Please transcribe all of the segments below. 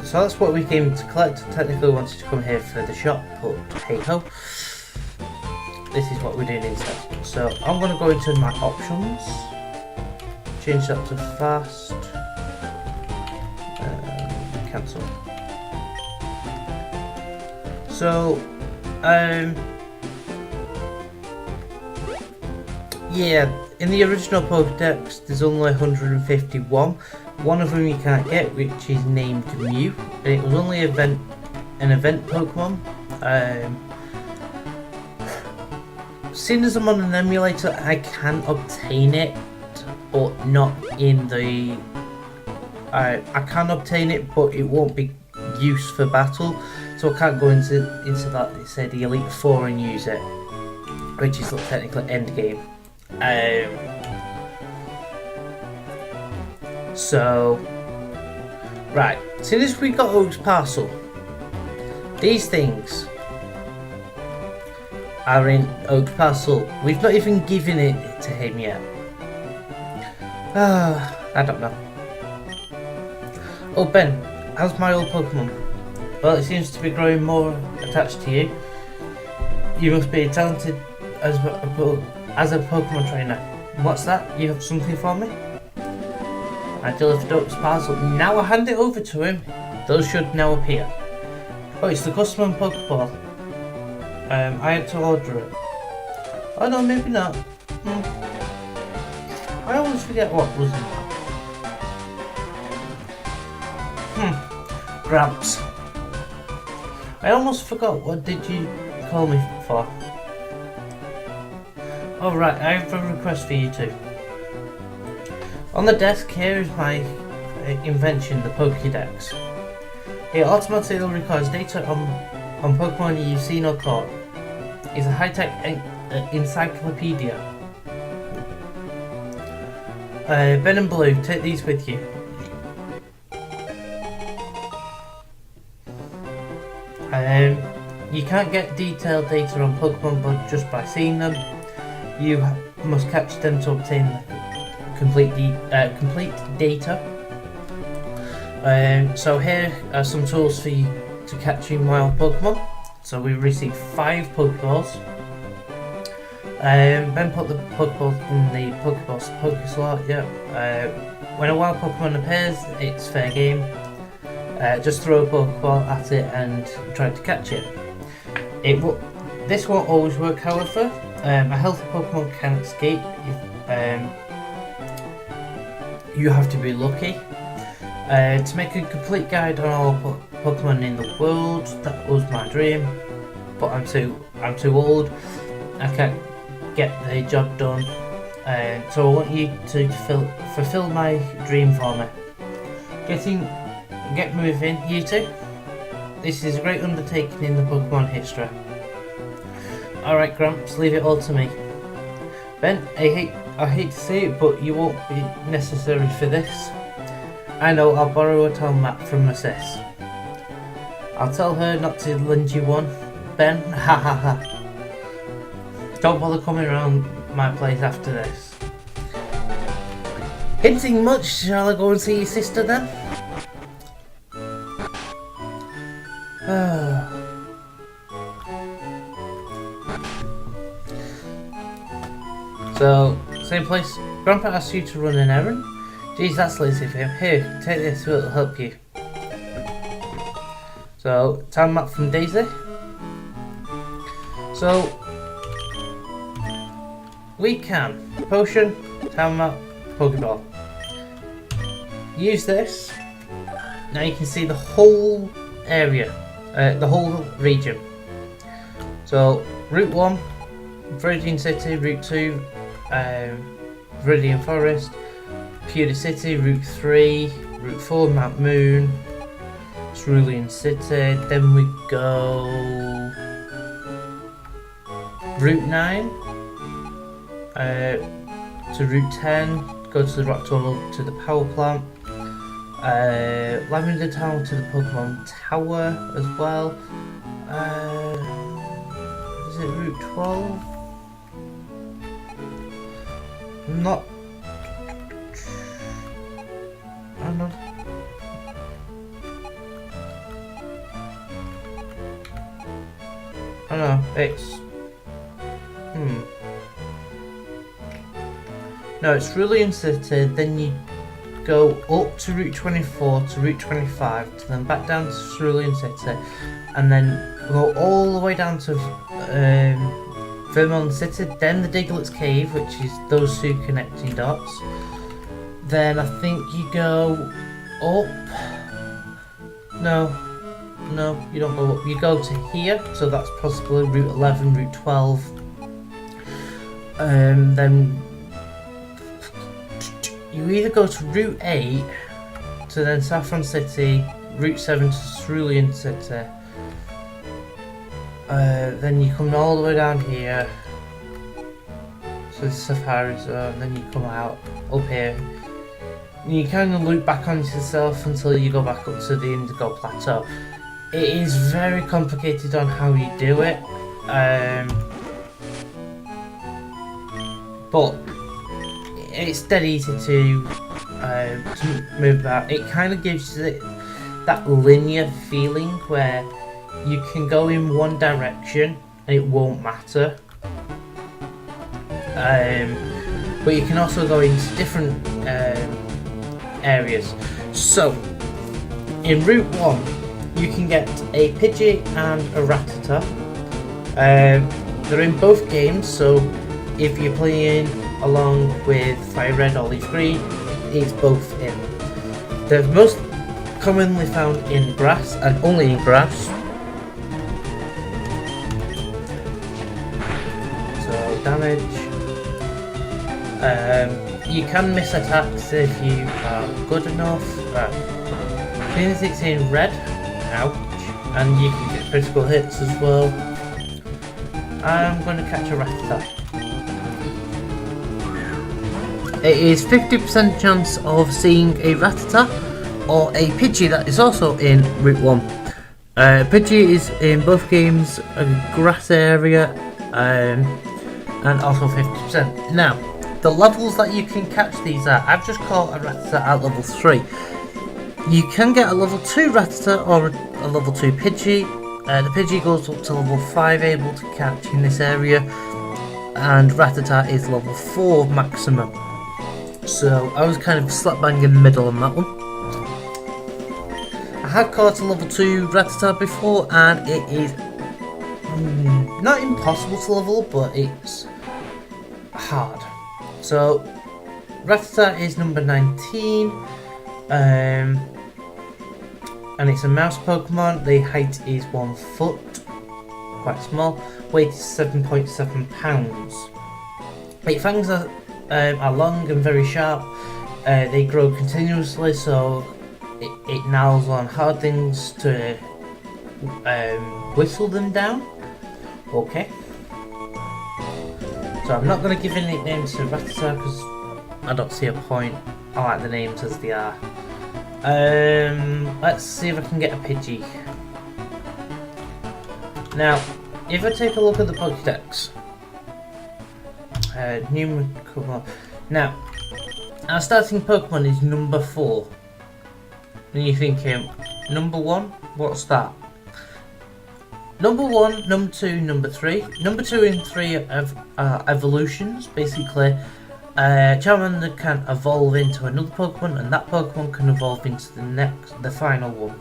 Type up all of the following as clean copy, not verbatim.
So that's what we came to collect. Technically we wanted to come here for the shop, but hey ho. This is what we're doing instead. So I'm going to go into my options, change that to fast, cancel. So, yeah, in the original Pokédex there's only 151. One of them you can't get, which is named Mew, and it was only an event Pokemon. Seeing as I'm on an emulator, I can obtain it, but not in the... I can obtain it, but it won't be used for battle, so I can't go into that, say, the Elite Four and use it, which is technically end game. So, right, soon as we got Oak's Parcel, these things are in Oak's Parcel. We've not even given it to him yet. I don't know. Oh Ben, how's my old Pokemon? Well, it seems to be growing more attached to you. You must be talented as a Pokemon trainer. What's that? You have something for me? I delivered Oak's Parcel. Now I hand it over to him. Those should now appear. Oh, it's the custom Pokeball. I had to order it. Oh no, maybe not. I always forget what was in that. Gramps. I almost forgot. What did you call me for? Oh right, I have a request for you too. On the desk here is my invention, the Pokédex. It automatically records data on Pokemon you've seen or caught. It's a high-tech encyclopedia. Ben and Blue, take these with you. You can't get detailed data on Pokemon but just by seeing them. You must catch them to obtain complete data. So here are some tools for you to catching wild Pokemon. So we received 5 Pokeballs. Ben put the Pokeballs in the Pokeballs Pokeslot. Yeah. When a wild Pokemon appears, it's fair game. Just throw a Pokeball at it and try to catch it. This won't always work, however. A healthy Pokemon can escape. You have to be lucky. To make a complete guide on all Pokemon in the world, that was my dream, but I'm too old. I can't get the job done, so I want you to fulfill my dream for me. Get moving, you two. This is a great undertaking in the Pokemon history. Alright Gramps, leave it all to me. Ben, I hate to say it, but you won't be necessary for this. I know, I'll borrow a town map from my sis. I'll tell her not to lend you one. Ben, ha ha ha. Don't bother coming around my place after this. Hinting much, shall I go and see your sister then? So, same place. Grandpa asked you to run an errand? Geez, that's lazy of him. Here, take this, it'll help you. So, town map from Daisy. So, we can potion, town map, Pokeball. Use this. Now you can see the whole area, the whole region. So, Route 1, Viridian City, Route 2, Viridian Forest, Pewter City, Route 3, Route 4, Mount Moon, Cerulean City, then we go Route 9 to Route 10, go to the Rock Tunnel to the power plant, Lavender Town to the Pokemon Tower as well. Is it Route 12? Not. I don't know. I know, it's... No, it's Cerulean City, then you go up to Route 24 to Route 25, to then back down to Cerulean City, and then go all the way down to Vermont City, then the Diglett's Cave, which is those two connecting dots. Then I think you go up. No, you don't go up. You go to here, so that's possibly Route 11, Route 12. Then you either go to Route 8 to then Saffron City, Route 7 to Cerulean City. Then you come all the way down here to the Safari Zone, then you come out up here. You kind of loop back onto yourself until you go back up to the Indigo Plateau. It is very complicated on how you do it, but it's dead easy to move about. It kind of gives it that linear feeling where you can go in one direction and it won't matter. But you can also go into different areas. So, in Route 1, you can get a Pidgey and a Rattata. They're in both games, so if you're playing along with Fire Red or Leaf Green, it's both in. They're most commonly found in grass, and only in grass. So, damage. You can miss attacks if you are good enough. Since it's in red, ouch, and you can get critical hits as well. I'm going to catch a Rattata. It is 50% chance of seeing a Rattata or a Pidgey that is also in Route 1. Pidgey is in both games a grass area, and also 50%. Now, the levels that you can catch these at, I've just caught a Rattata at level 3. You can get a level 2 Rattata or a level 2 Pidgey. The Pidgey goes up to level 5 able to catch in this area, and Rattata is level 4 maximum. So I was kind of slap bang in the middle on that one. I had caught a level 2 Rattata before, and it is not impossible to level, but it's hard. So, Rattata is number 19, and it's a mouse Pokemon. The height is 1 foot, quite small. Weight is 7.7 pounds. Its fangs are long and very sharp. They grow continuously, so it gnaws on hard things to whistle them down. Okay. So I'm not going to give any names to Rattata because I don't see a point. I like the names as they are. Let's see if I can get a Pidgey. Now, if I take a look at the Pokédex, now, our starting Pokemon is number 4. And you're thinking, number 1? What's that? Number 1, number 2, number 3. Number 2 and 3 are evolutions. Basically, Charmander can evolve into another Pokemon, and that Pokemon can evolve into the final one.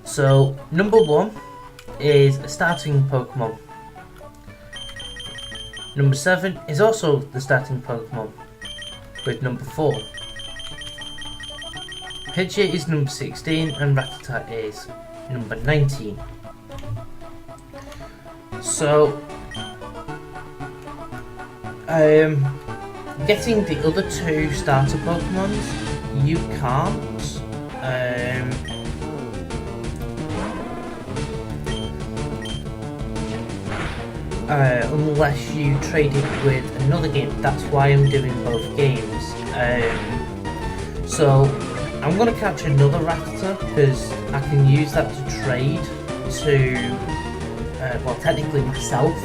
So, number 1 is a starting Pokemon. Number 7 is also the starting Pokemon, with number 4. Pidgey is number 16 and Rattata is number 19. So, getting the other 2 starter Pokemons, you can't. Unless you trade it with another game. That's why I'm doing both games. So I'm going to catch another Rattata because I can use that to trade to, well, technically myself.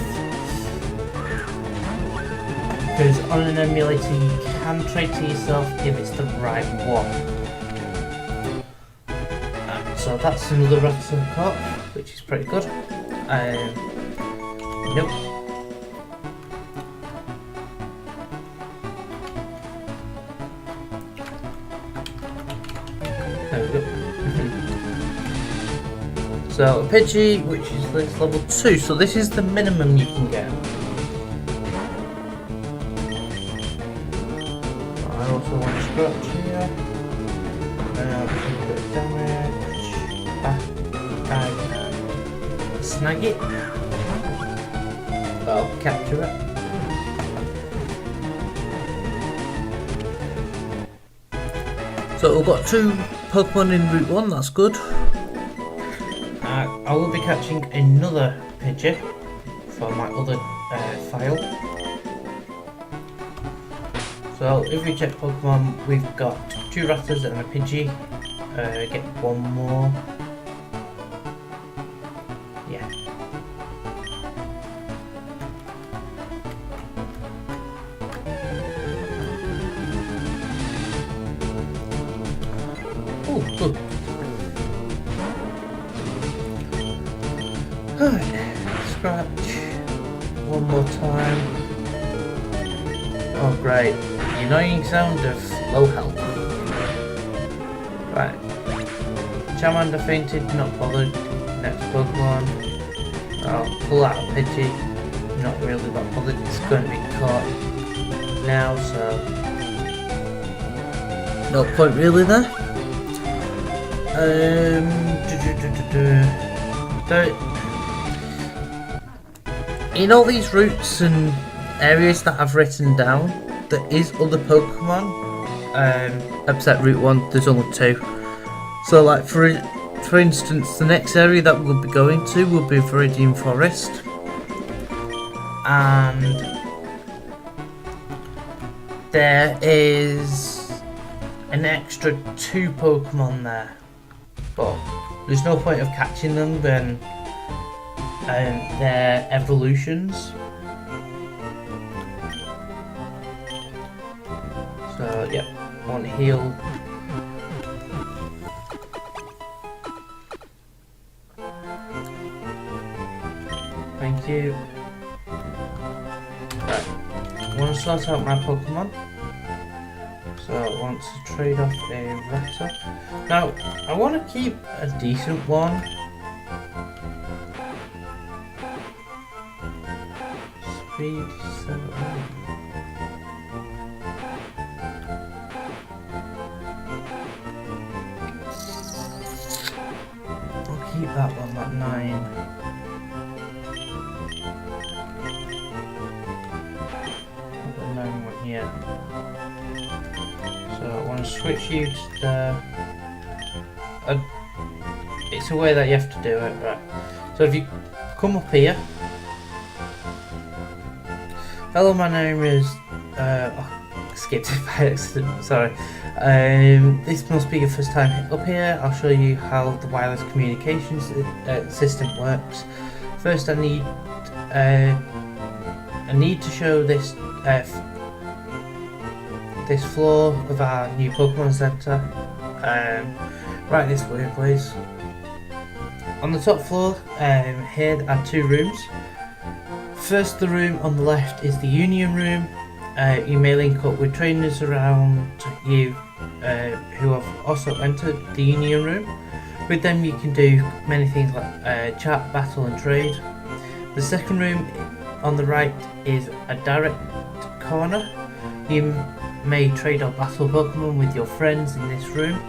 Because on an emulator you can trade to yourself if it's the right one. So that's another Rattata caught. which is pretty good. Nope. There we go. So, a Pidgey, which is this level 2, so this is the minimum you can get. I also want to scratch here. A bit of damage. Snag it. I'll capture it. So we've got 2 Pokemon in Route 1, that's good. I will be catching another Pidgey for my other file. So if we check Pokemon, we've got 2 Ratters and a Pidgey. Get 1 more. Yeah. Oh, good. Alright, scratch. 1 more time. Oh great, the annoying sound of low health. Right. Charmander fainted, not bothered. Next Pokemon. I'll pull out a Pidgey. Not really that bothered, it's going to be caught now, so no point really there. In all these routes and areas that I've written down, there is other Pokemon. Except Route 1, there's only 2. So, like for instance, the next area that we'll be going to will be Viridian Forest, and there is an extra 2 Pokemon there, but there's no point of catching them when they're evolutions. So yeah, one heal. Thank you. Right, I want to sort out my Pokemon. So I want to trade off a Rattata. Now, I want to keep a decent one. Speed 7. I'll keep that one at 9. Yeah. So I want to switch you to the... it's a way that you have to do it, right? So if you come up here... Hello, my name is... I skipped it by accident, sorry. This must be your first time up here. I'll show you how the wireless communications system works. First I need to show this this floor of our new Pokemon Center. Right this way, please. On the top floor, here are 2 rooms. First, the room on the left is the Union Room. You may link up with trainers around you who have also entered the Union Room. With them you can do many things like chat, battle and trade. The second room on the right is a direct corner. You may trade or battle Pokemon with your friends in this room.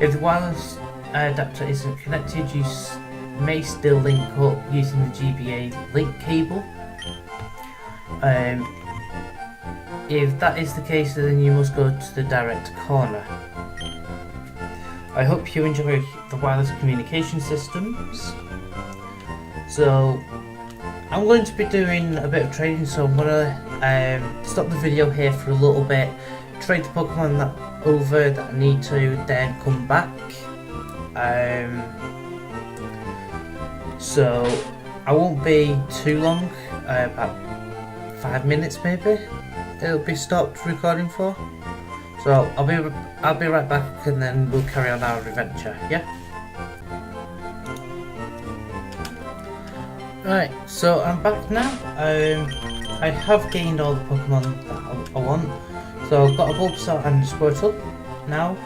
If the wireless adapter isn't connected, you may still link up using the GBA link cable. If that is the case, then you must go to the direct corner. I hope you enjoy the wireless communication systems. So I'm going to be doing a bit of trading, so I'm going to stop the video here for a little bit, trade the Pokemon that over that I need to, then come back. So I won't be too long, about 5 minutes maybe it'll be stopped recording for. So I'll be right back and then we'll carry on our adventure, yeah? Right, so I'm back now. I have gained all the Pokemon that I want. So I've got a Bulbasaur and a Squirtle now.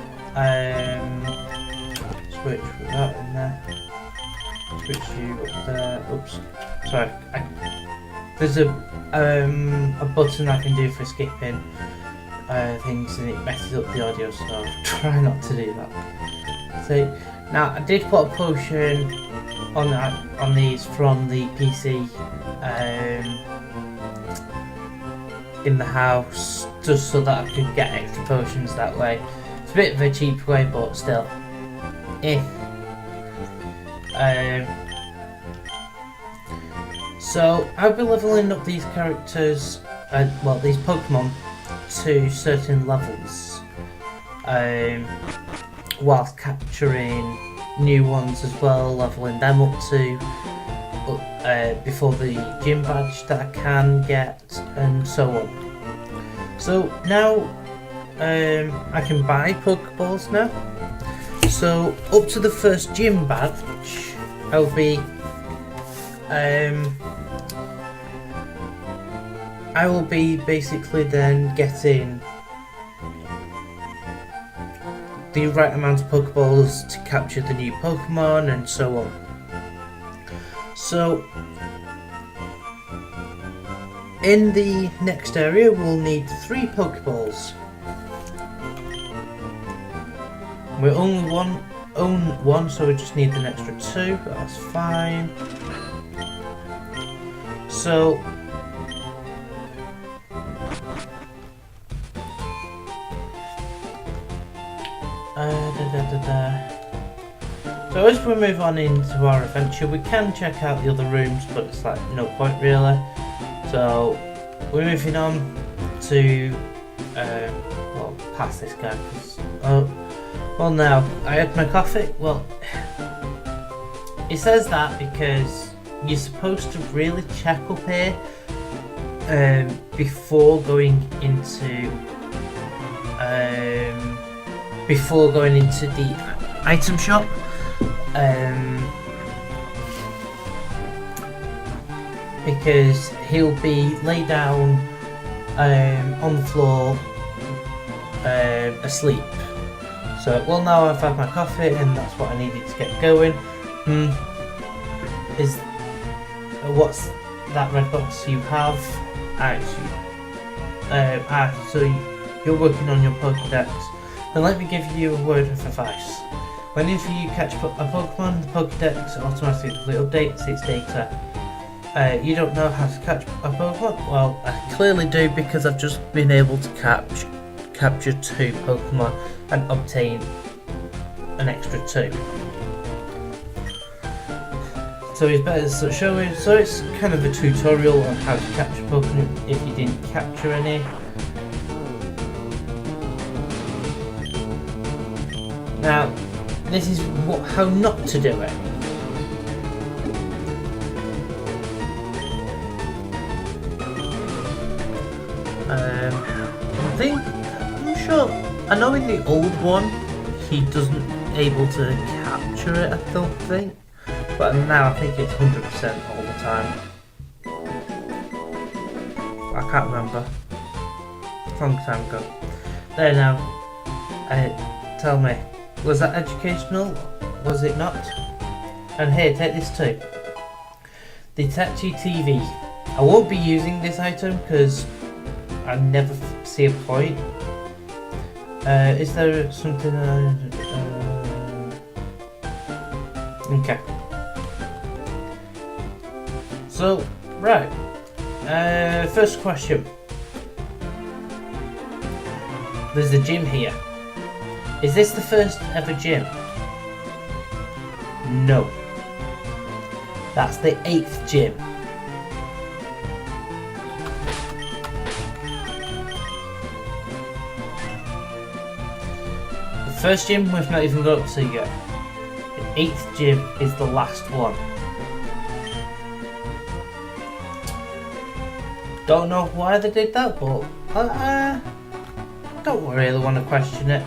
Switch that in there. Switch you up there. Oops. Sorry. There's a button I can do for skipping things, and it messes up the audio, so I'll try not to do that. So now I did put a potion on these from the PC in the house, just so that I could get extra potions that way. It's a bit of a cheap way, but still. So I'll be leveling up these characters, well, these Pokemon, to certain levels, whilst capturing new ones as well, leveling them up to before the gym badge that I can get, and so on. So now I can buy Pokeballs now. So up to the first gym badge, I'll be I will be basically then getting the right amount of Pokeballs to capture the new Pokemon, and so on. So in the next area we'll need 3 Pokeballs. We only own one, so we just need an extra 2, but that's fine. So So as we move on into our adventure, we can check out the other rooms, but it's like no point really. So we're moving on to well, past this guy. Well, now I had my coffee. Well, it says that because you're supposed to really check up here before going into the item shop. Because he'll be laid down on the floor asleep. So, well, now I've had my coffee and that's what I needed to get going. What's that red box you have? Actually, so you're working on your Pokédex. Then let me give you a word of advice. Whenever you catch a Pokemon, the Pokédex automatically updates its data. You don't know how to catch a Pokemon? Well, I clearly do, because I've just been able to capture 2 Pokemon and obtain an extra 2. So it's better to show you. So it's kind of a tutorial on how to capture Pokemon if you didn't capture any. Now, this is how not to do it. I'm sure. I know in the old one he doesn't able to capture it. I don't think, but now I think it's 100% all the time. I can't remember. It's a long time ago. There now. Tell me. Was that educational? Was it not? And here, take this too. The Itachi TV. I won't be using this item because I never see a point. Is there something? Okay. So, right. First question. There's a gym here. Is this the first ever gym? No. That's the 8th gym. The first gym we've not even got up to yet. The 8th gym is the last one. Don't know why they did that, but don't really want to question it.